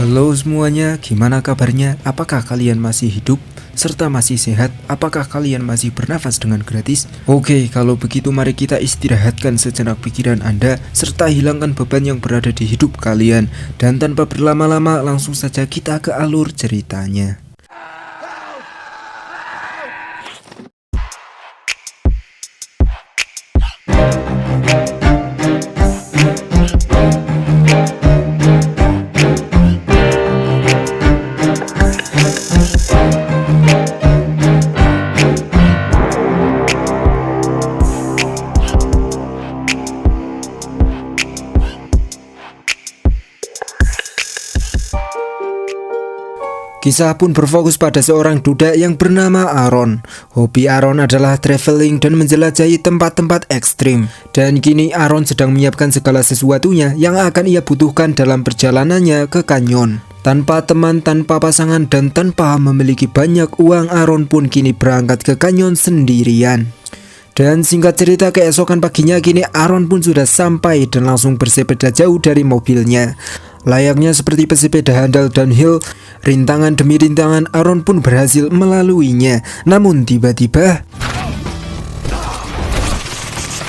Halo semuanya, gimana kabarnya? Apakah kalian masih hidup? Serta masih sehat? Apakah kalian masih bernafas dengan gratis? Oke, kalau begitu mari kita istirahatkan sejenak pikiran Anda serta hilangkan beban yang berada di hidup kalian. Dan tanpa berlama-lama langsung saja kita ke alur ceritanya. Kisah pun berfokus pada seorang duda yang bernama Aaron. Hobi Aaron adalah traveling dan menjelajahi tempat-tempat ekstrim. Dan kini Aaron sedang menyiapkan segala sesuatunya yang akan ia butuhkan dalam perjalanannya ke kanyon. Tanpa teman, tanpa pasangan, dan tanpa memiliki banyak uang, Aaron pun kini berangkat ke kanyon sendirian. Dan singkat cerita, keesokan paginya kini Aaron pun sudah sampai dan langsung bersepeda jauh dari mobilnya. Layaknya seperti pesepeda handal downhill, rintangan demi rintangan Aaron pun berhasil melaluinya. Namun tiba-tiba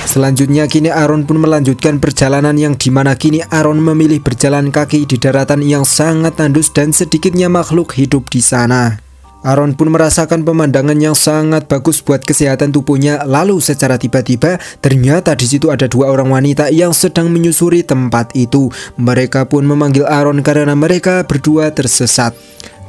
selanjutnya kini Aaron pun melanjutkan perjalanan yang dimana kini Aaron memilih berjalan kaki di daratan yang sangat tandus dan sedikitnya makhluk hidup di sana. Aaron pun merasakan pemandangan yang sangat bagus buat kesehatan tubuhnya. Lalu secara tiba-tiba ternyata di situ ada dua orang wanita yang sedang menyusuri tempat itu. Mereka pun memanggil Aaron karena mereka berdua tersesat.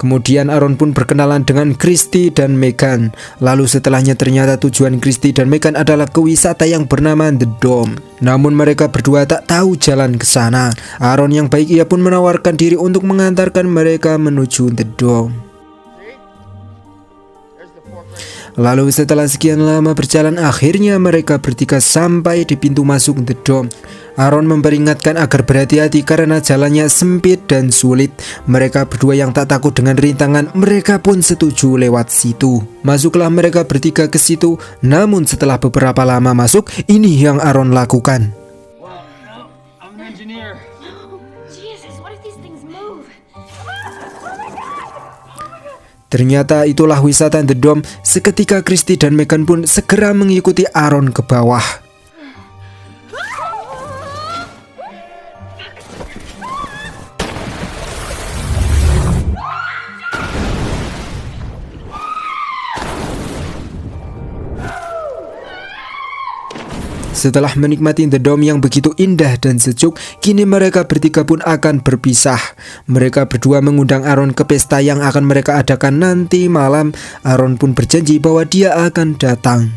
Kemudian Aaron pun berkenalan dengan Christy dan Megan. Lalu setelahnya ternyata tujuan Christy dan Megan adalah ke wisata yang bernama The Dome. Namun mereka berdua tak tahu jalan ke sana. Aaron yang baik ia pun menawarkan diri untuk mengantarkan mereka menuju The Dome. Lalu setelah sekian lama berjalan, akhirnya mereka bertiga sampai di pintu masuk The Dome. Aaron memperingatkan agar berhati-hati karena jalannya sempit dan sulit. Mereka berdua yang tak takut dengan rintangan, mereka pun setuju lewat situ. Masuklah mereka bertiga ke situ. Namun setelah beberapa lama masuk, ini yang Aaron lakukan. Ternyata itulah wisata The Dome. Seketika Christy dan Megan pun segera mengikuti Aaron ke bawah. Setelah menikmati The Dome yang begitu indah dan sejuk, kini mereka bertiga pun akan berpisah. Mereka berdua mengundang Aaron ke pesta yang akan mereka adakan nanti malam. Aaron pun berjanji bahwa dia akan datang.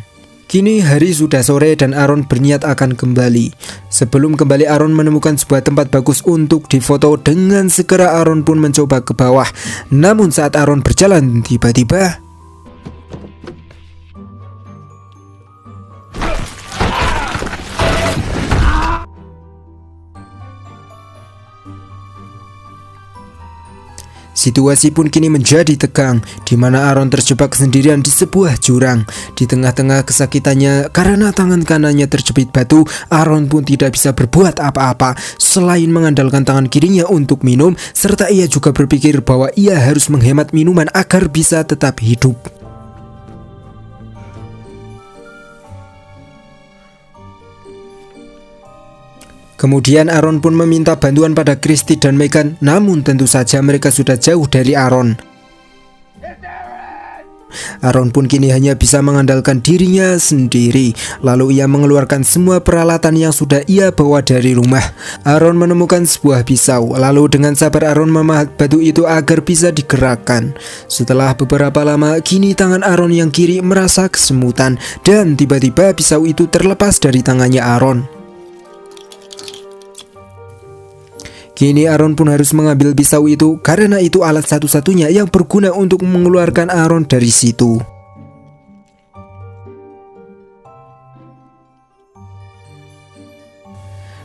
Kini hari sudah sore dan Aaron berniat akan kembali. Sebelum kembali, Aaron menemukan sebuah tempat bagus untuk difoto. Dengan segera Aaron pun mencoba ke bawah. Namun saat Aaron berjalan, tiba-tiba situasi pun kini menjadi tegang, di mana Aaron terjebak sendirian di sebuah jurang. Di tengah-tengah kesakitannya karena tangan kanannya terjepit batu, Aaron pun tidak bisa berbuat apa-apa selain mengandalkan tangan kirinya untuk minum, serta ia juga berpikir bahwa ia harus menghemat minuman agar bisa tetap hidup. Kemudian Aaron pun meminta bantuan pada Christy dan Megan, namun tentu saja mereka sudah jauh dari Aaron. Aaron pun kini hanya bisa mengandalkan dirinya sendiri. Lalu ia mengeluarkan semua peralatan yang sudah ia bawa dari rumah. Aaron menemukan sebuah pisau. Lalu dengan sabar Aaron memahat batu itu agar bisa digerakkan. Setelah beberapa lama, kini tangan Aaron yang kiri merasa kesemutan. Dan tiba-tiba pisau itu terlepas dari tangannya Aaron. Kini Aaron pun harus mengambil pisau itu karena itu alat satu-satunya yang berguna untuk mengeluarkan Aaron dari situ.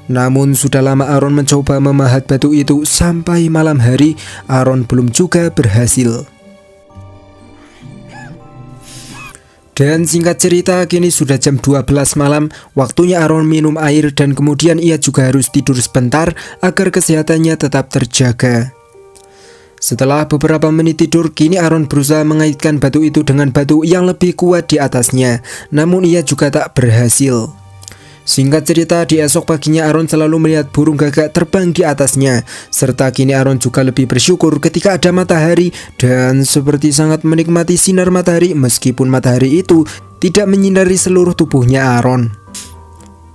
Namun sudah lama Aaron mencoba memahat batu itu, sampai malam hari Aaron belum juga berhasil. Dan singkat cerita, kini sudah jam 12 malam, waktunya Aaron minum air dan kemudian ia juga harus tidur sebentar agar kesehatannya tetap terjaga. Setelah beberapa menit tidur, kini Aaron berusaha mengaitkan batu itu dengan batu yang lebih kuat di atasnya, namun ia juga tak berhasil. Singkat cerita, di esok paginya Aaron selalu melihat burung gagak terbang di atasnya, serta kini Aaron juga lebih bersyukur ketika ada matahari dan seperti sangat menikmati sinar matahari meskipun matahari itu tidak menyinari seluruh tubuhnya Aaron.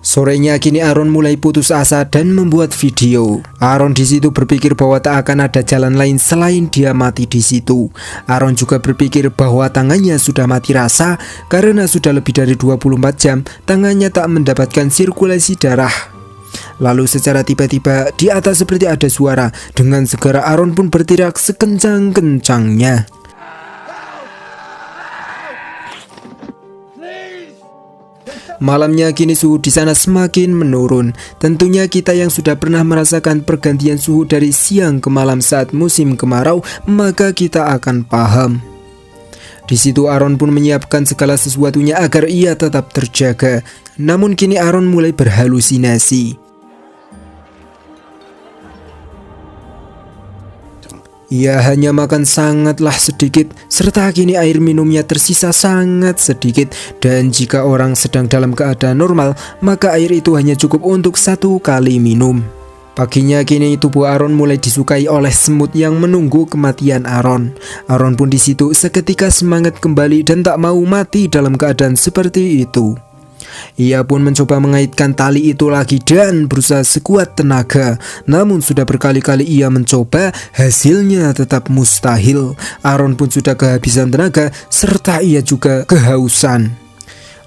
Sorenya kini Aaron mulai putus asa dan membuat video. Aaron di situ berpikir bahwa tak akan ada jalan lain selain dia mati di situ. Aaron juga berpikir bahwa tangannya sudah mati rasa karena sudah lebih dari 24 jam tangannya tak mendapatkan sirkulasi darah. Lalu secara tiba-tiba di atas seperti ada suara. Dengan segera Aaron pun berteriak sekencang-kencangnya. Malamnya kini suhu di sana semakin menurun. Tentunya kita yang sudah pernah merasakan pergantian suhu dari siang ke malam saat musim kemarau, maka kita akan paham. Di situ Aaron pun menyiapkan segala sesuatunya agar ia tetap terjaga. Namun kini Aaron mulai berhalusinasi. Ia hanya makan sangatlah sedikit, serta kini air minumnya tersisa sangat sedikit. Dan jika orang sedang dalam keadaan normal, maka air itu hanya cukup untuk 1 kali minum. Paginya kini tubuh Aaron mulai disukai oleh semut yang menunggu kematian Aaron. Aaron pun di situ seketika semangat kembali dan tak mau mati dalam keadaan seperti itu. Ia pun mencoba mengaitkan tali itu lagi dan berusaha sekuat tenaga. Namun sudah berkali-kali ia mencoba, hasilnya tetap mustahil. Aaron pun sudah kehabisan tenaga serta ia juga kehausan.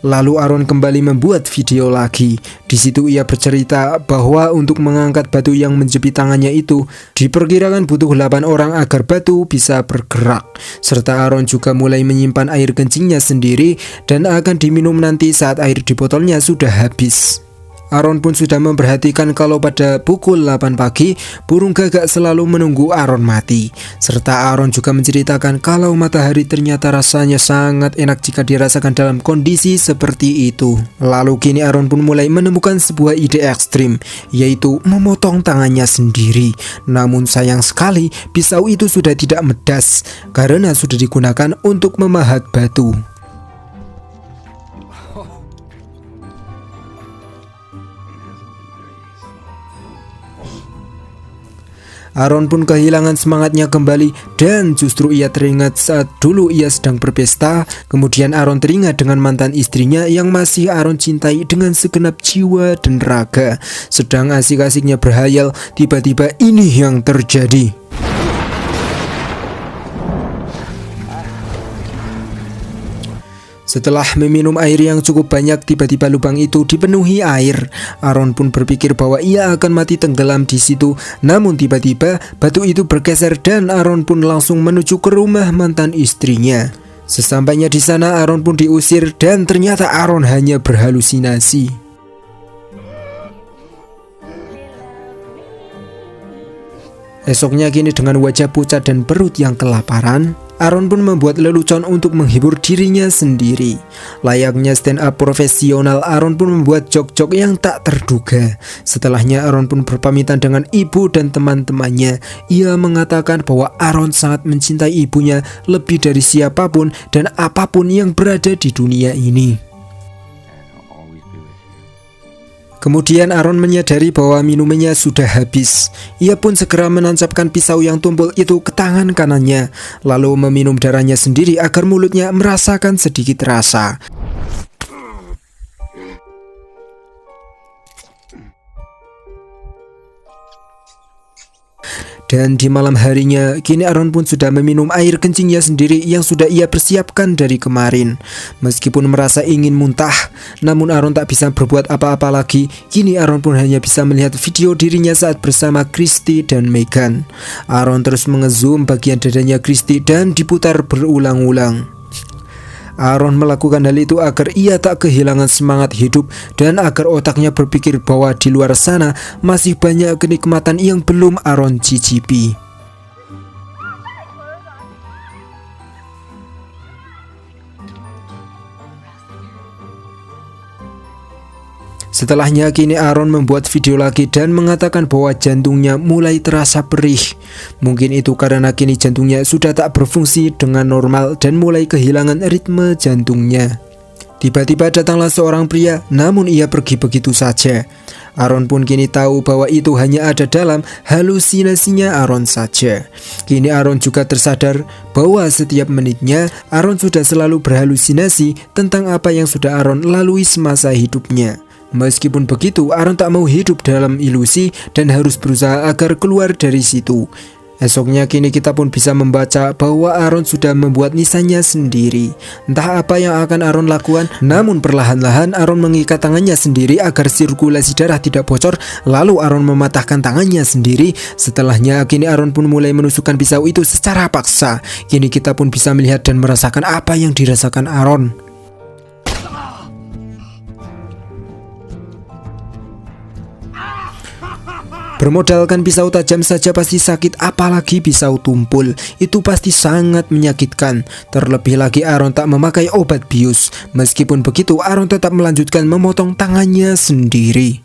Lalu Aaron kembali membuat video lagi. Di situ ia bercerita bahwa untuk mengangkat batu yang menjepit tangannya itu diperkirakan butuh 8 orang agar batu bisa bergerak. Serta Aaron juga mulai menyimpan air kencingnya sendiri dan akan diminum nanti saat air di botolnya sudah habis. Aaron pun sudah memperhatikan kalau pada pukul 8 pagi burung gagak selalu menunggu Aaron mati. Serta Aaron juga menceritakan kalau matahari ternyata rasanya sangat enak jika dirasakan dalam kondisi seperti itu. Lalu kini Aaron pun mulai menemukan sebuah ide ekstrim, yaitu memotong tangannya sendiri. Namun sayang sekali pisau itu sudah tidak medas karena sudah digunakan untuk memahat batu. Aaron pun kehilangan semangatnya kembali dan justru ia teringat saat dulu ia sedang berpesta. Kemudian Aaron teringat dengan mantan istrinya yang masih Aaron cintai dengan segenap jiwa dan raga. Sedang asik-asiknya berhayal, tiba-tiba ini yang terjadi. Setelah meminum air yang cukup banyak, tiba-tiba lubang itu dipenuhi air. Aaron pun berpikir bahwa ia akan mati tenggelam di situ. Namun tiba-tiba batu itu bergeser dan Aaron pun langsung menuju ke rumah mantan istrinya. Sesampainya di sana Aaron pun diusir dan ternyata Aaron hanya berhalusinasi. Esoknya kini dengan wajah pucat dan perut yang kelaparan, Aaron pun membuat lelucon untuk menghibur dirinya sendiri. Layaknya stand up profesional, Aaron pun membuat jok-jok yang tak terduga. Setelahnya Aaron pun berpamitan dengan ibu dan teman-temannya. Ia mengatakan bahwa Aaron sangat mencintai ibunya lebih dari siapapun dan apapun yang berada di dunia ini. Kemudian Aaron menyadari bahwa minumannya sudah habis. Ia pun segera menancapkan pisau yang tumpul itu ke tangan kanannya, lalu meminum darahnya sendiri agar mulutnya merasakan sedikit rasa. Dan di malam harinya, kini Aaron pun sudah meminum air kencingnya sendiri yang sudah ia persiapkan dari kemarin. Meskipun merasa ingin muntah, namun Aaron tak bisa berbuat apa-apa lagi. Kini Aaron pun hanya bisa melihat video dirinya saat bersama Christy dan Megan. Aaron terus mengezoom bagian dadanya Christy dan diputar berulang-ulang. Aaron melakukan hal itu agar ia tak kehilangan semangat hidup dan agar otaknya berpikir bahwa di luar sana masih banyak kenikmatan yang belum Aaron cicipi. Setelahnya kini Aaron membuat video lagi dan mengatakan bahwa jantungnya mulai terasa perih. Mungkin itu karena kini jantungnya sudah tak berfungsi dengan normal dan mulai kehilangan ritme jantungnya. Tiba-tiba datanglah seorang pria, namun ia pergi begitu saja. Aaron pun kini tahu bahwa itu hanya ada dalam halusinasinya Aaron saja. Kini Aaron juga tersadar bahwa setiap menitnya Aaron sudah selalu berhalusinasi tentang apa yang sudah Aaron lalui semasa hidupnya. Meskipun begitu, Aaron tak mau hidup dalam ilusi dan harus berusaha agar keluar dari situ. Esoknya kini kita pun bisa membaca bahwa Aaron sudah membuat nisannya sendiri. Entah apa yang akan Aaron lakukan, namun perlahan-lahan Aaron mengikat tangannya sendiri agar sirkulasi darah tidak bocor. Lalu Aaron mematahkan tangannya sendiri. Setelahnya kini Aaron pun mulai menusukkan pisau itu secara paksa. Kini kita pun bisa melihat dan merasakan apa yang dirasakan Aaron. Bermodalkan pisau tajam saja pasti sakit, apalagi pisau tumpul. Itu pasti sangat menyakitkan. Terlebih lagi Aaron tak memakai obat bius. Meskipun begitu, Aaron tetap melanjutkan memotong tangannya sendiri.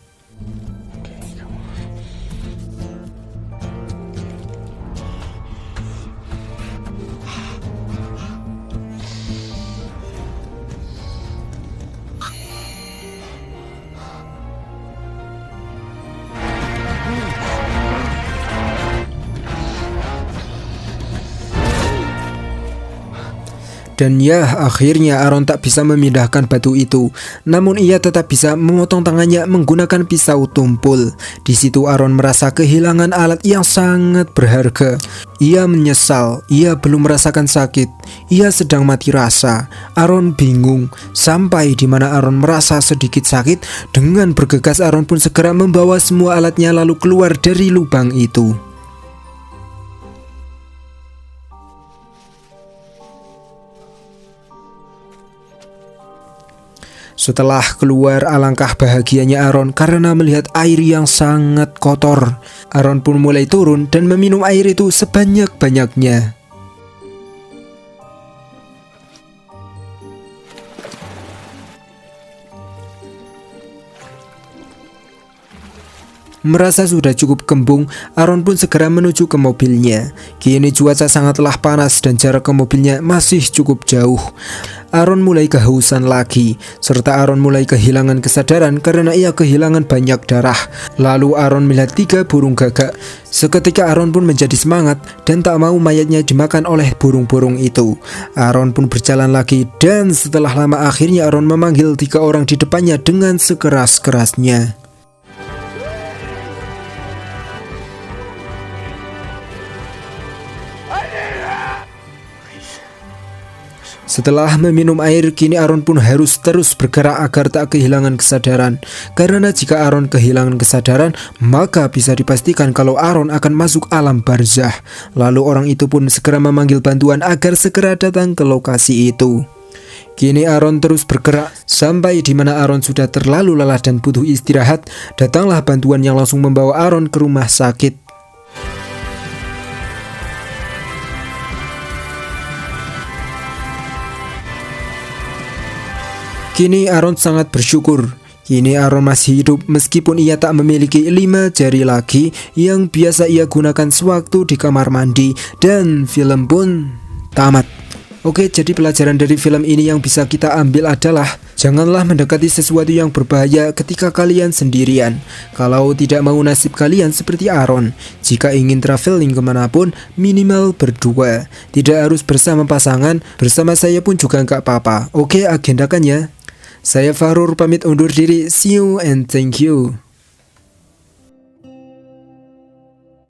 Dan ya, akhirnya Aaron tak bisa memindahkan batu itu. Namun ia tetap bisa memotong tangannya menggunakan pisau tumpul. Di situ Aaron merasa kehilangan alat yang sangat berharga. Ia menyesal, ia belum merasakan sakit. Ia sedang mati rasa. Aaron bingung, sampai di mana Aaron merasa sedikit sakit. Dengan bergegas Aaron pun segera membawa semua alatnya lalu keluar dari lubang itu. Setelah keluar, alangkah bahagianya Aaron karena melihat air yang sangat kotor. Aaron pun mulai turun dan meminum air itu sebanyak-banyaknya. Merasa sudah cukup kembung, Aaron pun segera menuju ke mobilnya. Kini cuaca sangatlah panas dan jarak ke mobilnya masih cukup jauh. Aaron mulai kehausan lagi, serta Aaron mulai kehilangan kesadaran karena ia kehilangan banyak darah. Lalu Aaron melihat 3 burung gagak. Seketika Aaron pun menjadi semangat dan tak mau mayatnya dimakan oleh burung-burung itu. Aaron pun berjalan lagi dan setelah lama akhirnya Aaron memanggil 3 orang di depannya dengan sekeras-kerasnya. Setelah meminum air, kini Aaron pun harus terus bergerak agar tak kehilangan kesadaran. Karena jika Aaron kehilangan kesadaran, maka bisa dipastikan kalau Aaron akan masuk alam barzah. Lalu orang itu pun segera memanggil bantuan agar segera datang ke lokasi itu. Kini Aaron terus bergerak sampai di mana Aaron sudah terlalu lelah dan butuh istirahat. Datanglah bantuan yang langsung membawa Aaron ke rumah sakit. Kini Aaron sangat bersyukur. Kini Aaron masih hidup meskipun ia tak memiliki 5 jari lagi yang biasa ia gunakan sewaktu di kamar mandi. Dan film pun tamat. Oke, jadi pelajaran dari film ini yang bisa kita ambil adalah janganlah mendekati sesuatu yang berbahaya ketika kalian sendirian. Kalau tidak mau nasib kalian seperti Aaron, jika ingin traveling kemanapun minimal berdua. Tidak harus bersama pasangan, bersama saya pun juga nggak apa-apa. Oke, agendakan ya. Saya Fahrur pamit undur diri. See you and thank you.